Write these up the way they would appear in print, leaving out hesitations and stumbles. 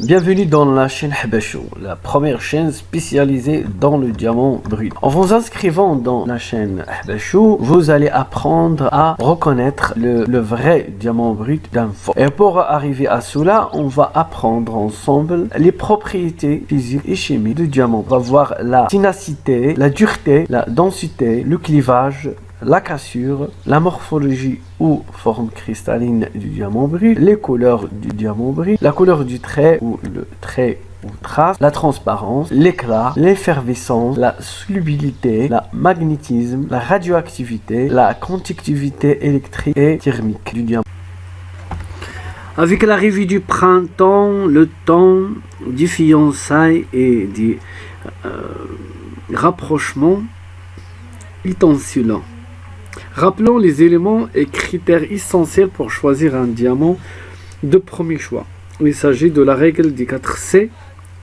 Bienvenue dans la chaîne Habashou, la première chaîne spécialisée dans le diamant brut. En vous inscrivant dans la chaîne Habashou, vous allez apprendre à reconnaître le vrai diamant brut d'un faux. Et pour arriver à cela, on va apprendre ensemble les propriétés physiques et chimiques du diamant. On va voir la ténacité, la dureté, la densité, le clivage, la cassure, la morphologie ou forme cristalline du diamant brut, les couleurs du diamant brut, la couleur du trait ou le trait ou trace, la transparence, l'éclat, l'effervescence, la solubilité, la magnétisme, la radioactivité, la conductivité électrique et thermique du diamant. Avec l'arrivée du printemps, le temps du fiançailles et du rapprochement étincelant. Rappelons les éléments et critères essentiels pour choisir un diamant de premier choix. Il s'agit de la règle des 4 C,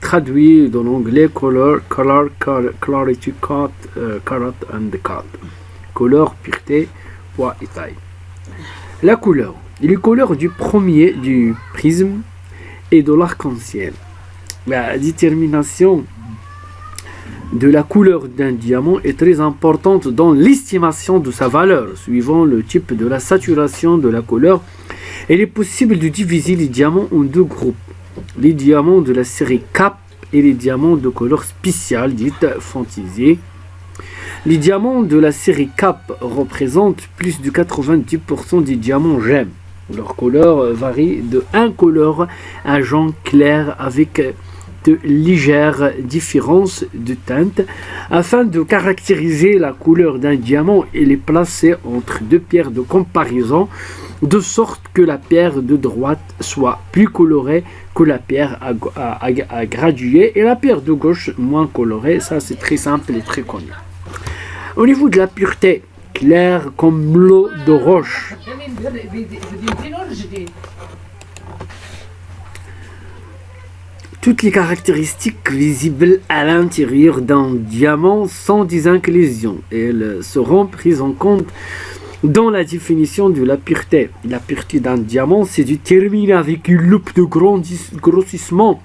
traduit dans l'anglais color, clarity, carat and cut. Couleur, pureté, poids et taille. La couleur. Les couleurs du premier du prisme et de l'arc-en-ciel. La détermination de la couleur d'un diamant est très importante dans l'estimation de sa valeur. Suivant le type de la saturation de la couleur, il est possible de diviser les diamants en deux groupes. Les diamants de la série CAP et les diamants de couleur spéciale dite fantaisie. Les diamants de la série CAP représentent plus de 90% des diamants gemmes. Leur couleur varie de incolore à jaune clair avec de légères différences de teinte. Afin de caractériser la couleur d'un diamant, il est placé entre deux pierres de comparaison, de sorte que la pierre de droite soit plus colorée que la pierre à graduer et la pierre de gauche moins colorée. Ça, c'est très simple et très connu. Au niveau de la pureté, claire comme l'eau de roche. Toutes les caractéristiques visibles à l'intérieur d'un diamant sont des inclusions. Elles seront prises en compte dans la définition de la pureté. La pureté d'un diamant se détermine avec une loupe de grossissement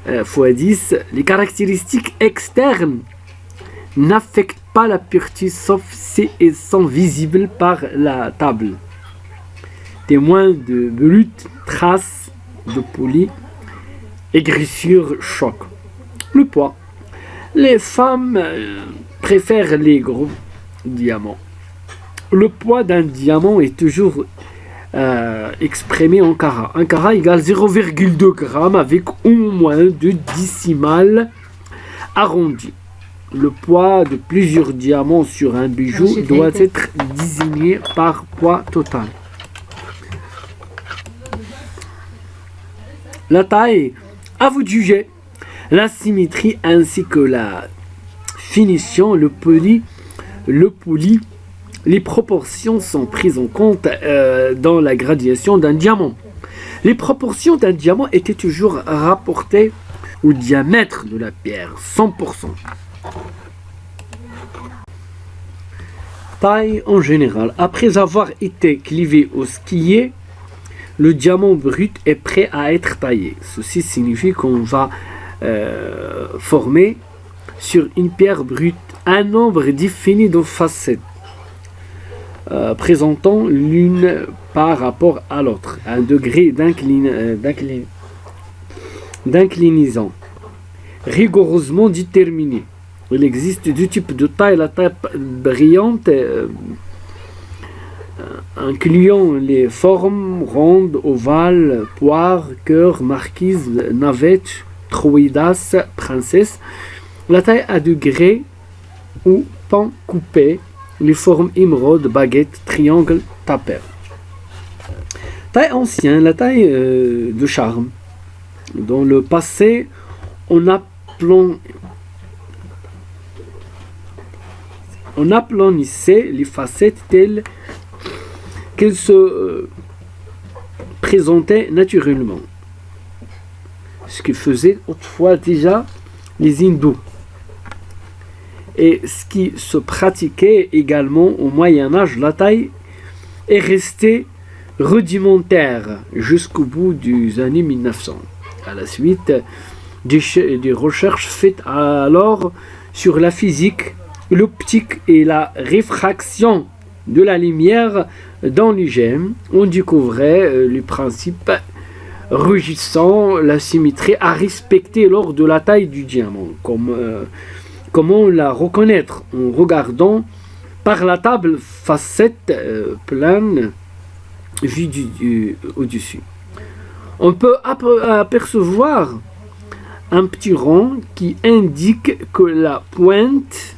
x10. Les caractéristiques externes n'affectent pas la pureté sauf si elles sont visibles par la table. Témoins de brut, traces de poli, égrissure, choc. Le poids. Les femmes préfèrent les gros diamants. Le poids d'un diamant est toujours exprimé en carats. Un carat égale 0,2 g avec au moins 2 décimales arrondies. Le poids de plusieurs diamants sur un bijou doit être désigné par poids total. La taille. À vous de juger. La symétrie ainsi que la finition, le poli, les proportions sont prises en compte dans la gradation d'un diamant. Les proportions d'un diamant étaient toujours rapportées au diamètre de la pierre, 100%. Taille en général. Après avoir été clivé au skier, le diamant brut est prêt à être taillé. Ceci signifie qu'on va former sur une pierre brute un nombre défini de facettes présentant l'une par rapport à l'autre un degré d'inclinaison rigoureusement déterminé. Il existe deux types de taille. La taille brillante incluant les formes rondes, ovales, poire, cœur, marquise, navette, troïdas, princesse. La taille à degrés ou pan coupé, les formes émeraude, baguette, triangle, taper. Taille ancienne, la taille de charme. Dans le passé, on aplanissait les facettes telles qu'elles se présentaient naturellement. Ce que faisaient autrefois déjà les hindous. Et ce qui se pratiquait également au Moyen-Âge, la taille est restée rudimentaire jusqu'au bout des années 1900. À la suite des recherches faites alors sur la physique, l'optique et la réfraction de la lumière dans les gemmes, on découvrait les principes régissant la symétrie à respecter lors de la taille du diamant. Comment la reconnaître? En regardant par la table facette plane vue au-dessus. On peut apercevoir un petit rond qui indique que la pointe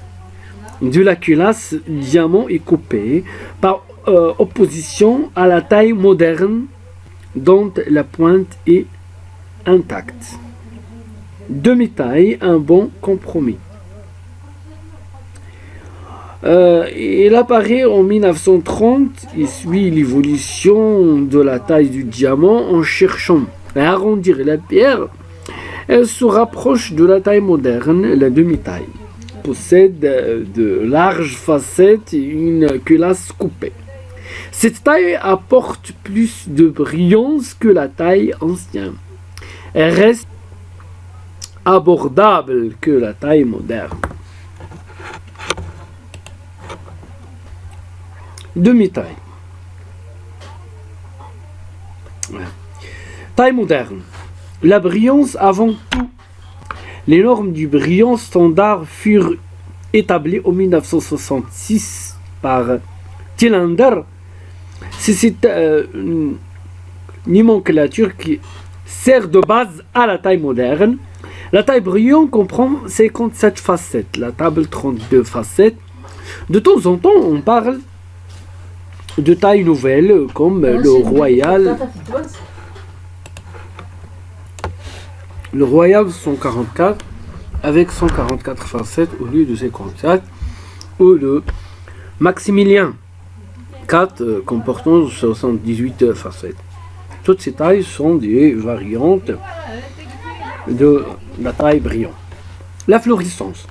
de la culasse diamant est coupée par opposition à la taille moderne dont la pointe est intacte. Demi-taille, un bon compromis. Il apparaît en 1930 et suit l'évolution de la taille du diamant en cherchant à arrondir la pierre. Elle se rapproche de la taille moderne, la demi-taille. Possède de larges facettes et une culasse coupée. Cette taille apporte plus de brillance que la taille ancienne. Elle reste abordable que la taille moderne. Demi-taille. Taille moderne. La brillance avant tout. Les normes du brillant standard furent établies en 1966 par Tillander. C'est cette nomenclature qui sert de base à la taille moderne. La taille brillante comprend 57 facettes, la table 32 facettes. De temps en temps, on parle de taille nouvelle comme le Royal 144 avec 144 facettes au lieu de 54 ou le Maximilien 4 comportant 78 facettes. Toutes ces tailles sont des variantes de la taille brillante. La fluorescence.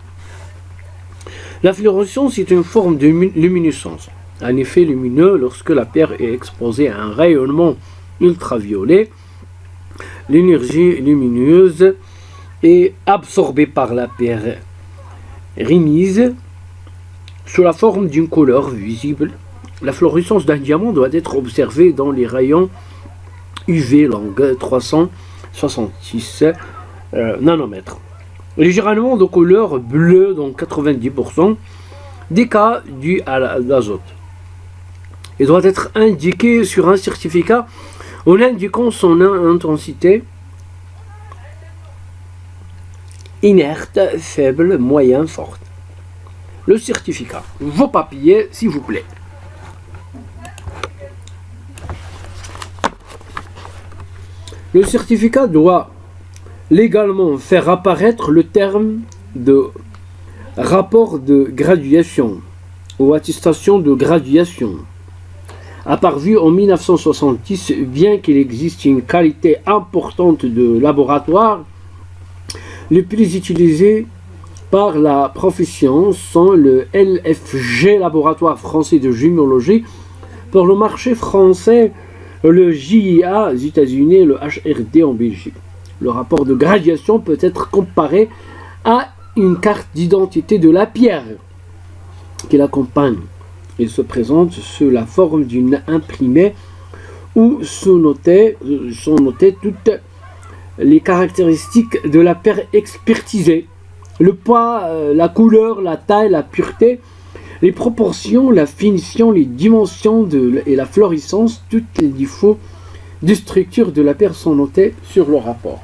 La fluorescence est une forme de luminescence. Un effet lumineux lorsque la pierre est exposée à un rayonnement ultraviolet. L'énergie lumineuse est absorbée par la pierre remise sous la forme d'une couleur visible. La fluorescence d'un diamant doit être observée dans les rayons UV longue 366 nanomètres. Légèrement de couleur bleue dans 90% des cas dus à l'azote. Il doit être indiqué sur un certificat en indiquant son intensité inerte, faible, moyen, forte. Le certificat. Vos papiers, s'il vous plaît. Le certificat doit légalement faire apparaître le terme de rapport de graduation ou attestation de graduation. Apparu en 1970, bien qu'il existe une qualité importante de laboratoire, les plus utilisés par la profession sont le LFG, Laboratoire français de géologie, pour le marché français, le JIA aux États-Unis et le HRD en Belgique. Le rapport de graduation peut être comparé à une carte d'identité de la pierre qui l'accompagne. Il se présente sous la forme d'une imprimée où sont notées toutes les caractéristiques de la pierre expertisée. Le poids, la couleur, la taille, la pureté, les proportions, la finition, les dimensions et la fluorescence, tous les défauts de structure de la pierre sont notés sur le rapport.